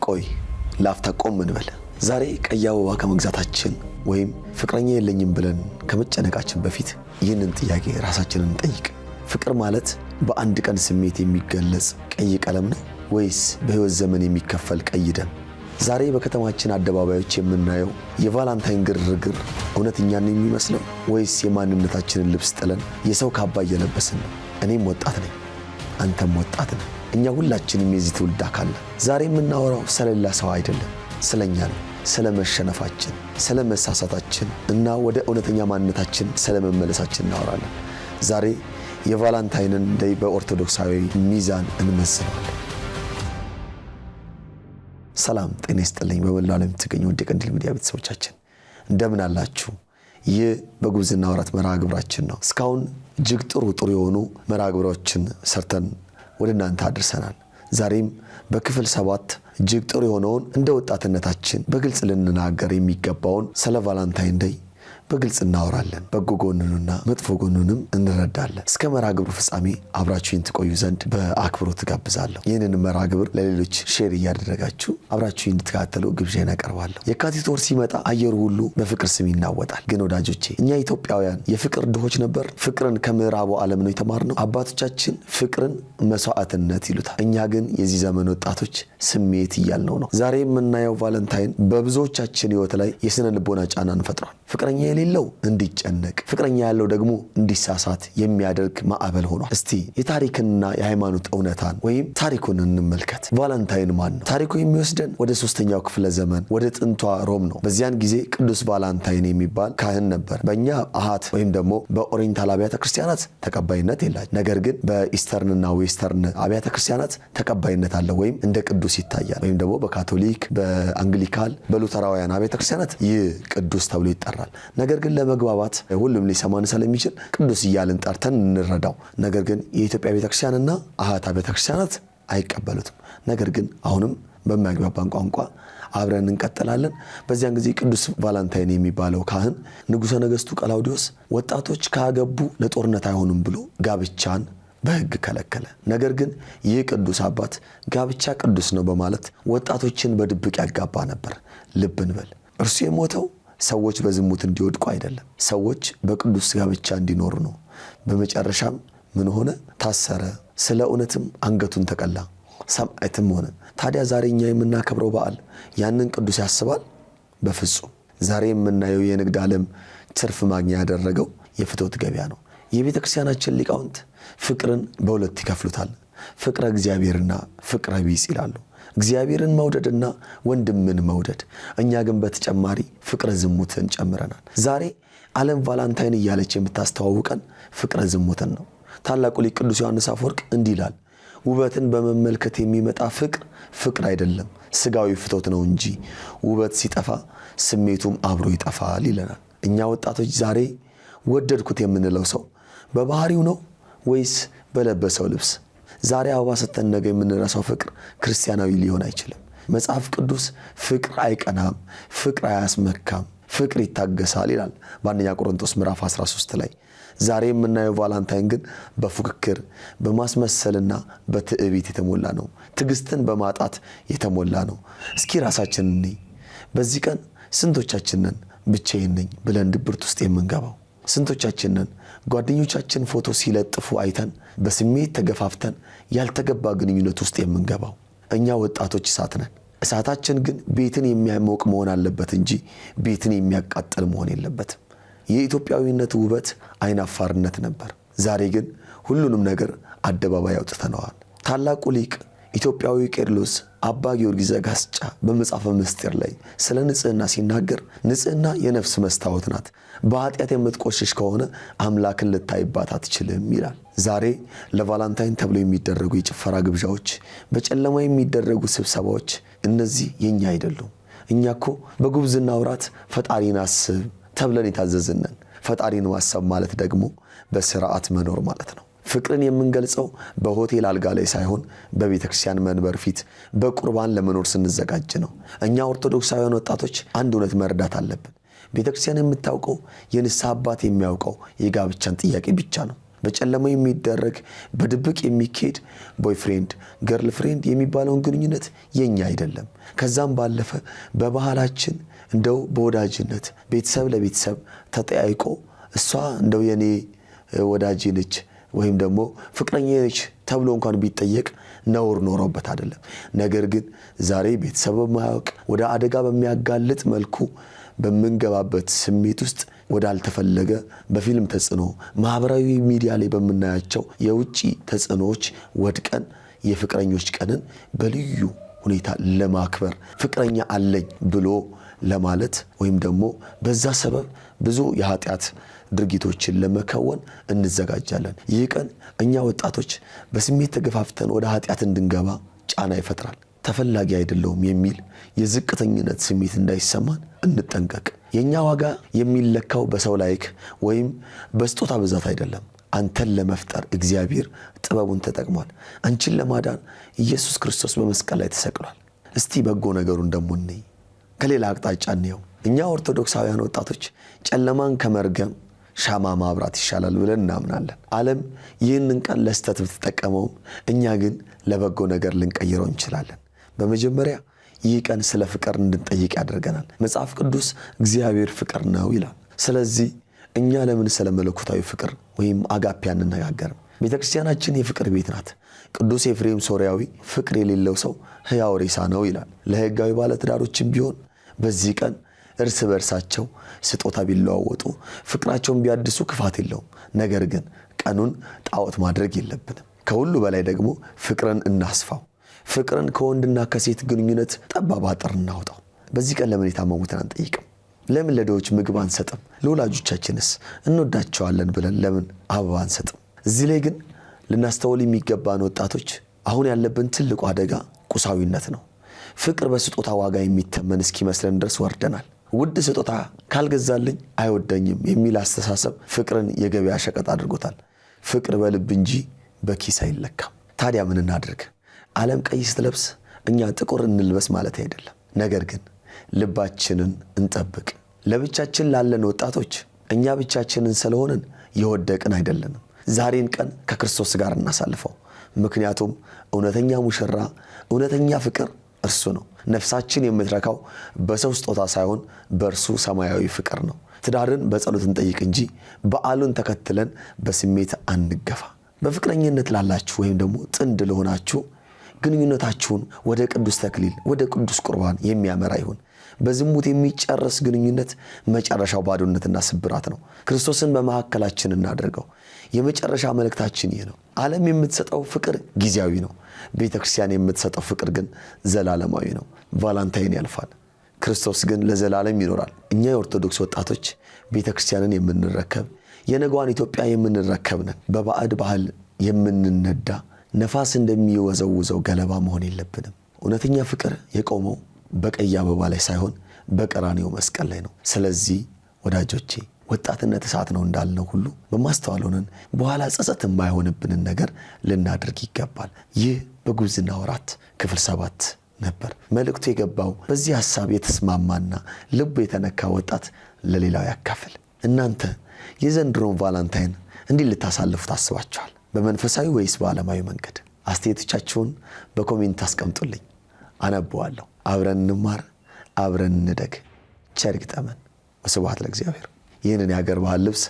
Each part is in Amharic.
ቆይ ላፍታ ቆም እንበል። ዛሬ ቀይ አበባ ከመግዛታችን ወይም ፍቅረኛ የለኝም ብለን ከመጨነቃችን በፊት ይህንን ጥያቄ ራሳችንን እንጠይቅ። ፍቅር ማለት በአንድ ቀን ስሜት የሚገለጽ ቀይ ቀለም ነው ወይስ በህይወት ዘመን የሚከፈል ቀይ ደም? ዛሬ በከተማችን አደባባዮች የምናየው የቫላንታይን ግርግር እውነተኛን የሚመስለው ወይስ የማንነታችንን ልብስ ጥለን የሰው ካባ እየለበስን ነው? እኔም ወጣት ነኝ፣ አንተም ወጣት ነህ። እኛ ሁላችንም የዚህ ትውልድ አካል ነን። ዛሬ የምናወራው ስለሌላ ሰው አይደለም፣ ስለኛ ነው። ስለ መሸነፋችን፣ ስለ መሳሳታችን እና ወደ እውነተኛ ማንነታችን ስለ መመለሳችን እናወራለን። ዛሬ የቫላንታይንን ዴይ በኦርቶዶክሳዊ ሚዛን እንመዝነዋለን። ሰላም ጤና ይስጥልኝ። በመላው ዓለም የምትገኙ ውድ የቀንዲል ሚዲያ ቤተሰቦቻችን እንደምን አላችሁ? ይህ በጉብዝና ወራት መርሃ ግብራችን ነው። እስካሁን እጅግ ጥሩ የሆኑ መርሃ ግብሮችን ሰርተን ወደ እናንተ አድርሰናል። ዛሬም በክፍል 7 እጅግ ጥሩ የሆነውን እንደ ወጣትነታችን በግልጽ ልንናገር የሚገባውን ስለ ቫላንታይን ዴይ በግልጽ እናወራለን። በጎ ጎኑንና መጥፎ ጎኑንም እንረዳለን። እስከ መርሃ ግብሩ ፍጻሜ አብራችሁን ትቆዩ ዘንድ በአክብሮት ጋብዛለሁ። ይህንን መርሃ ግብር ለሌሎች ሼር እያደረጋችሁ አብራችሁን እንድትከታተሉ ግብዣን አቀርባለሁ። የካቲት ወር ሲመጣ አየሩ ሁሉ በፍቅር ስም ይናወጣል። ግን ወዳጆቼ እኛ ኢትዮጵያውያን የፍቅር ድሆች ነበር። ፍቅርን ከምዕራቡ ዓለም ነው የተማርነው። አባቶቻችን ፍቅርን መስዋዕትነት ይሉታል። እኛ ግን የዚህ ዘመን ወጣቶች ስሜት እያልነው ነው። ዛሬ የምናየው ቫለንታይን በብዙዎቻችን ህይወት ላይ የስነ ልቦና ጫናን ፈጥሯል። ፍቅረኛ የሌለው እንዲጨነቅ፣ ፍቅረኛ ያለው ደግሞ እንዲሳሳት የሚያደርግ ማዕበል ሆኗል። እስቲ የታሪክና የሃይማኖት እውነታን ወይም ታሪኩን እንመልከት። ቫላንታይን ማን ነው? ታሪኩ የሚወስደን ወደ 3ኛው ክፍለ ዘመን ወደ ጥንቷ ሮም ነው። በዚያን ጊዜ ቅዱስ ቫላንታይን የሚባል ካህን ነበር። በእኛ አሃት ወይም ደግሞ በኦሪየንታል አብያተ ክርስቲያናት ተቀባይነት የላቸው። ነገር ግን በኢስተርንና ዌስተርን አብያተ ክርስቲያናት ተቀባይነት አለ ወይም እንደ ቅዱስ ይታያል። ወይም ደግሞ በካቶሊክ፣ በአንግሊካል፣ በሉተራውያን አብያተ ክርስቲያናት ይህ ቅዱስ ተብሎ ይጠራል። ነገር ግን ለመግባባት ሁሉም ሊሰማን ስለሚችል ቅዱስ እያልን ጠርተን እንረዳው። ነገር ግን የኢትዮጵያ ቤተክርስቲያንና አሃት ቤተክርስቲያናት አይቀበሉትም። ነገር ግን አሁንም በማይግባባን ቋንቋ አብረን እንቀጥላለን። በዚያን ጊዜ ቅዱስ ቫላንታይን የሚባለው ካህን ንጉሠ ነገሥቱ ቀላውዲዮስ ወጣቶች ካገቡ ለጦርነት አይሆኑም ብሎ ጋብቻን በሕግ ከለከለ። ነገር ግን ይህ ቅዱስ አባት ጋብቻ ቅዱስ ነው በማለት ወጣቶችን በድብቅ ያጋባ ነበር። ልብ እንበል፣ እርሱ የሞተው ሰዎች በዝሙት እንዲወድቁ አይደለም፣ ሰዎች በቅዱስ ጋብቻ እንዲኖሩ ነው። በመጨረሻም ምን ሆነ? ታሰረ። ስለ እውነትም አንገቱን ተቀላ፣ ሰማዕትም ሆነ። ታዲያ ዛሬ እኛ የምናከብረው በዓል ያንን ቅዱስ ያስባል? በፍጹም። ዛሬ የምናየው የንግድ ዓለም ትርፍ ማግኛ ያደረገው የፍትወት ገበያ ነው። የቤተ ክርስቲያናችን ሊቃውንት ፍቅርን በሁለት ይከፍሉታል። ፍቅረ እግዚአብሔርና ፍቅረ ቢጽ ይላሉ። እግዚአብሔርን መውደድና ወንድምን መውደድ። እኛ ግን በተጨማሪ ፍቅረ ዝሙትን ጨምረናል። ዛሬ ዓለም ቫላንታይን እያለች የምታስተዋውቀን ፍቅረ ዝሙትን ነው። ታላቁ ሊቅ ቅዱስ ዮሐንስ አፈወርቅ እንዲህ ይላል፣ ውበትን በመመልከት የሚመጣ ፍቅር አይደለም፣ ስጋዊ ፍትወት ነው እንጂ ውበት ሲጠፋ ስሜቱም አብሮ ይጠፋል ይለናል። እኛ ወጣቶች ዛሬ ወደድኩት የምንለው ሰው በባህሪው ነው ወይስ በለበሰው ልብስ? ዛሬ አበባ ሰተን ነገ የምንረሳው ፍቅር ክርስቲያናዊ ሊሆን አይችልም። መጽሐፍ ቅዱስ ፍቅር አይቀናም፣ ፍቅር አያስመካም፣ ፍቅር ይታገሳል ይላል በአንደኛ ቆሮንቶስ ምዕራፍ 13 ላይ። ዛሬ የምናየው ቫላንታይን ግን በፉክክር በማስመሰልና በትዕቢት የተሞላ ነው። ትዕግስትን በማጣት የተሞላ ነው። እስኪ ራሳችንን እንይ። በዚህ ቀን ስንቶቻችንን ብቻዬን ነኝ ብለን ድብርት ውስጥ የምንገባው? ስንቶቻችንን ጓደኞቻችን ፎቶ ሲለጥፉ አይተን በስሜት ተገፋፍተን ያልተገባ ግንኙነት ውስጥ የምንገባው? እኛ ወጣቶች እሳት ነን። እሳታችን ግን ቤትን የሚያሞቅ መሆን አለበት እንጂ ቤትን የሚያቃጥል መሆን የለበትም። የኢትዮጵያዊነት ውበት አይናፋርነት ነበር። ዛሬ ግን ሁሉንም ነገር አደባባይ አውጥተነዋል። ታላቁ ሊቅ ኢትዮጵያዊ ቄርሎስ አባ ጊዮርጊስ ዘጋስጫ በመጽሐፈ ምስጢር ላይ ስለ ንጽህና ሲናገር ንጽህና የነፍስ መስታወት ናት፣ በኃጢአት የምትቆሽሽ ከሆነ አምላክን ልታይባት አትችልም ይላል። ዛሬ ለቫላንታይን ተብሎ የሚደረጉ የጭፈራ ግብዣዎች፣ በጨለማ የሚደረጉ ስብሰባዎች እነዚህ የኛ አይደሉም። እኛ እኮ በጉብዝና ወራት ፈጣሪን አስብ ተብለን የታዘዝነን። ፈጣሪን ማሰብ ማለት ደግሞ በስርዓት መኖር ማለት ነው። ፍቅርን የምንገልጸው በሆቴል አልጋ ላይ ሳይሆን በቤተክርስቲያን መንበር ፊት በቁርባን ለመኖር ስንዘጋጅ ነው። እኛ ኦርቶዶክሳውያን ወጣቶች አንድ እውነት መረዳት አለብን። ቤተክርስቲያን የምታውቀው የንስሐ አባት የሚያውቀው የጋብቻን ጥያቄ ብቻ ነው። በጨለማ የሚደረግ በድብቅ የሚካሄድ ቦይፍሬንድ ገርል ፍሬንድ የሚባለውን ግንኙነት የኛ አይደለም። ከዛም ባለፈ በባህላችን እንደው በወዳጅነት ቤተሰብ ለቤተሰብ ተጠያይቆ እሷ እንደው የኔ ወዳጅ ነች ወይም ደግሞ ፍቅረኛ ነች ተብሎ እንኳን ቢጠየቅ ነውር ኖሮበት አይደለም። ነገር ግን ዛሬ ቤተሰብ ማያውቅ ወደ አደጋ በሚያጋልጥ መልኩ በመንገባበት ስሜት ውስጥ ወዳልተፈለገ በፊልም ተጽዕኖ ማህበራዊ ሚዲያ ላይ በመናያቸው የውጪ ተጽዕኖዎች ወድቀን የፍቅረኞች ቀንን በልዩ ሁኔታ ለማክበር ፍቅረኛ አለኝ ብሎ ለማለት ወይም ደግሞ በዛ ሰበብ ብዙ የኃጢአት ድርጊቶችን ለመከወን እንዘጋጃለን። ይህ ቀን እኛ ወጣቶች በስሜት ተገፋፍተን ወደ ኃጢአት እንድንገባ ጫና ይፈጥራል። ተፈላጊ አይደለሁም የሚል የዝቅተኝነት ስሜት እንዳይሰማን እንጠንቀቅ። የኛ ዋጋ የሚለካው በሰው ላይክ ወይም በስጦታ ብዛት አይደለም። አንተን ለመፍጠር እግዚአብሔር ጥበቡን ተጠቅሟል። አንቺን ለማዳን ኢየሱስ ክርስቶስ በመስቀል ላይ ተሰቅሏል። እስቲ በጎ ነገሩን ደግሞ እንይ፣ ከሌላ አቅጣጫ እንየው። እኛ ኦርቶዶክሳውያን ወጣቶች ጨለማን ከመርገም ሻማ ማብራት ይሻላል ብለን እናምናለን። ዓለም ይህንን ቀን ለስተት ብትጠቀመውም እኛ ግን ለበጎ ነገር ልንቀይረው እንችላለን። በመጀመሪያ ይህ ቀን ስለ ፍቅር እንድንጠይቅ ያደርገናል። መጽሐፍ ቅዱስ እግዚአብሔር ፍቅር ነው ይላል። ስለዚህ እኛ ለምን ስለ መለኮታዊ ፍቅር ወይም አጋፔ አንነጋገርም? ቤተክርስቲያናችን የፍቅር ቤት ናት። ቅዱስ ኤፍሬም ሶርያዊ ፍቅር የሌለው ሰው ሕያው ሬሳ ነው ይላል። ለሕጋዊ ባለትዳሮችም ቢሆን በዚህ ቀን እርስ በርሳቸው ስጦታ ቢለዋወጡ ፍቅራቸውን ቢያድሱ ክፋት የለውም። ነገር ግን ቀኑን ጣዖት ማድረግ የለብንም። ከሁሉ በላይ ደግሞ ፍቅርን እናስፋው። ፍቅርን ከወንድና ከሴት ግንኙነት ጠባብ አጥር እናውጣው። በዚህ ቀን ለምን የታመሙትን አንጠይቅም? ለምን ለድሆች ምግብ አንሰጥም? ለወላጆቻችንስ እንወዳቸዋለን ብለን ለምን አበባ አንሰጥም? እዚህ ላይ ግን ልናስተውል የሚገባን ወጣቶች አሁን ያለብን ትልቁ አደጋ ቁሳዊነት ነው። ፍቅር በስጦታ ዋጋ የሚተመን እስኪመስለን ድረስ ወርደናል። ውድ ስጦታ ካልገዛልኝ አይወደኝም የሚል አስተሳሰብ ፍቅርን የገበያ ሸቀጥ አድርጎታል። ፍቅር በልብ እንጂ በኪስ አይለካም። ታዲያ ምን እናድርግ? ዓለም ቀይ ስትለብስ እኛ ጥቁር እንልበስ ማለት አይደለም። ነገር ግን ልባችንን እንጠብቅ። ለብቻችን ላለን ወጣቶች እኛ ብቻችንን ስለሆንን የወደቅን አይደለንም። ዛሬን ቀን ከክርስቶስ ጋር እናሳልፈው። ምክንያቱም እውነተኛ ሙሽራ፣ እውነተኛ ፍቅር እርሱ ነው። ነፍሳችን የምትረካው በሰው ስጦታ ሳይሆን በእርሱ ሰማያዊ ፍቅር ነው። ትዳርን በጸሎት እንጠይቅ እንጂ በዓሉን ተከትለን በስሜት አንገፋ። በፍቅረኝነት ላላችሁ ወይም ደግሞ ጥንድ ለሆናችሁ ግንኙነታችሁን ወደ ቅዱስ ተክሊል ወደ ቅዱስ ቁርባን የሚያመራ ይሁን። በዝሙት የሚጨርስ ግንኙነት መጨረሻው ባዶነትና ስብራት ነው። ክርስቶስን በመካከላችን እናድርገው። የመጨረሻ መልእክታችን ይህ ነው። ዓለም የምትሰጠው ፍቅር ጊዜያዊ ነው። ቤተክርስቲያን የምትሰጠው ፍቅር ግን ዘላለማዊ ነው። ቫላንታይን ያልፋል፣ ክርስቶስ ግን ለዘላለም ይኖራል። እኛ የኦርቶዶክስ ወጣቶች ቤተክርስቲያንን የምንረከብ የነገዋን ኢትዮጵያ የምንረከብ ነን። በባዕድ ባህል የምንነዳ ነፋስ እንደሚወዘውዘው ገለባ መሆን የለብንም። እውነተኛ ፍቅር የቆመው በቀይ አበባ ላይ ሳይሆን በቀራንዮ መስቀል ላይ ነው። ስለዚህ ወዳጆቼ ወጣትነት እሳት ነው እንዳልነው ሁሉ በማስተዋል ሆነን በኋላ ጸጸት የማይሆንብንን ነገር ልናደርግ ይገባል። ይህ በጉብዝና ወራት ክፍል 7 ነበር። መልእክቱ የገባው በዚህ ሐሳብ የተስማማና ልቡ የተነካ ወጣት ለሌላው ያካፍል። እናንተ የዘንድሮን ቫላንታይን እንዲህ ልታሳልፉ ታስባችኋል? በመንፈሳዊ ወይስ በዓለማዊ መንገድ? አስተያየቶቻችሁን በኮሜንት አስቀምጡልኝ፣ አነበዋለሁ። አብረን እንማር፣ አብረን እንደግ። ቸር ይግጠመን። ወስብሐት ለእግዚአብሔር። ይህንን የሀገር ባህል ልብስ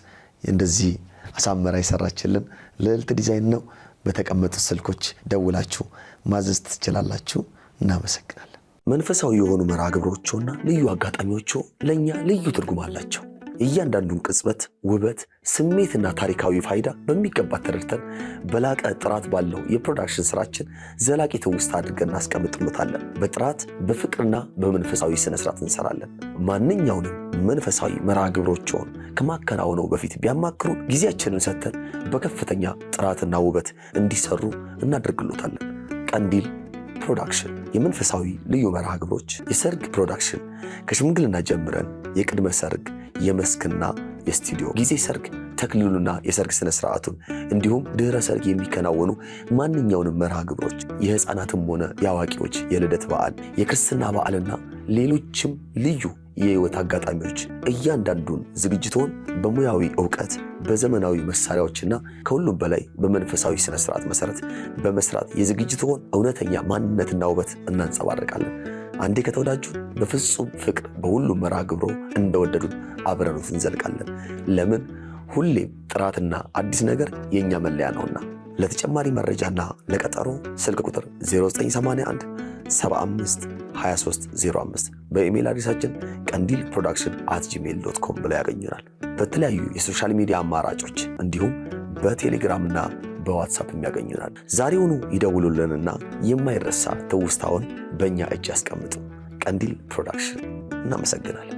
እንደዚህ አሳመራ የሰራችልን ልዕልት ዲዛይን ነው። በተቀመጡት ስልኮች ደውላችሁ ማዘዝ ትችላላችሁ። እናመሰግናለን። መንፈሳዊ የሆኑ መርሃ ግብሮችና ልዩ አጋጣሚዎች ለእኛ ልዩ ትርጉም አላቸው። እያንዳንዱን ቅጽበት ውበት፣ ስሜትና ታሪካዊ ፋይዳ በሚገባ ተረድተን በላቀ ጥራት ባለው የፕሮዳክሽን ስራችን ዘላቂ ትውስታ አድርገን እናስቀምጥሎታለን። በጥራት በፍቅርና በመንፈሳዊ ስነስርዓት እንሰራለን። ማንኛውንም መንፈሳዊ መርሃ ግብሮችን ከማከናወነው በፊት ቢያማክሩ ጊዜያችንን ሰጥተን በከፍተኛ ጥራትና ውበት እንዲሰሩ እናደርግሎታለን። ቀንዲል ፕሮዳክሽን የመንፈሳዊ ልዩ መርሃ ግብሮች፣ የሰርግ ፕሮዳክሽን ከሽምግልና ጀምረን የቅድመ ሰርግ፣ የመስክና የስቱዲዮ ጊዜ ሰርግ፣ ተክሊሉና የሰርግ ስነ ስርዓቱን እንዲሁም ድህረ ሰርግ የሚከናወኑ ማንኛውንም መርሃ ግብሮች፣ የህፃናትም ሆነ የአዋቂዎች የልደት በዓል፣ የክርስትና በዓልና ሌሎችም ልዩ የህይወት አጋጣሚዎች እያንዳንዱን ዝግጅቶን በሙያዊ ዕውቀት በዘመናዊ መሳሪያዎችና ከሁሉም በላይ በመንፈሳዊ ስነ ስርዓት መሰረት በመስራት የዝግጅቶን እውነተኛ ማንነትና ውበት እናንጸባርቃለን። አንዴ ከተወዳጁ በፍጹም ፍቅር በሁሉም መርሃ ግብሮ እንደወደዱን አብረኑት እንዘልቃለን። ለምን? ሁሌም ጥራትና አዲስ ነገር የኛ መለያ ነውና። ለተጨማሪ መረጃና ለቀጠሮ ስልክ ቁጥር 0981 75 2305 በኢሜል አድሬሳችን qandilproduction@gmail.com ብለው ያገኙናል። በተለያዩ የሶሻል ሚዲያ አማራጮች እንዲሁም በቴሌግራምና በዋትስአፕ ያገኙናል። ዛሬውኑ ይደውሉልንና የማይረሳ ትውስታውን በእኛ እጅ ያስቀምጡ። ቀንዲል ፕሮዳክሽን። እናመሰግናለን።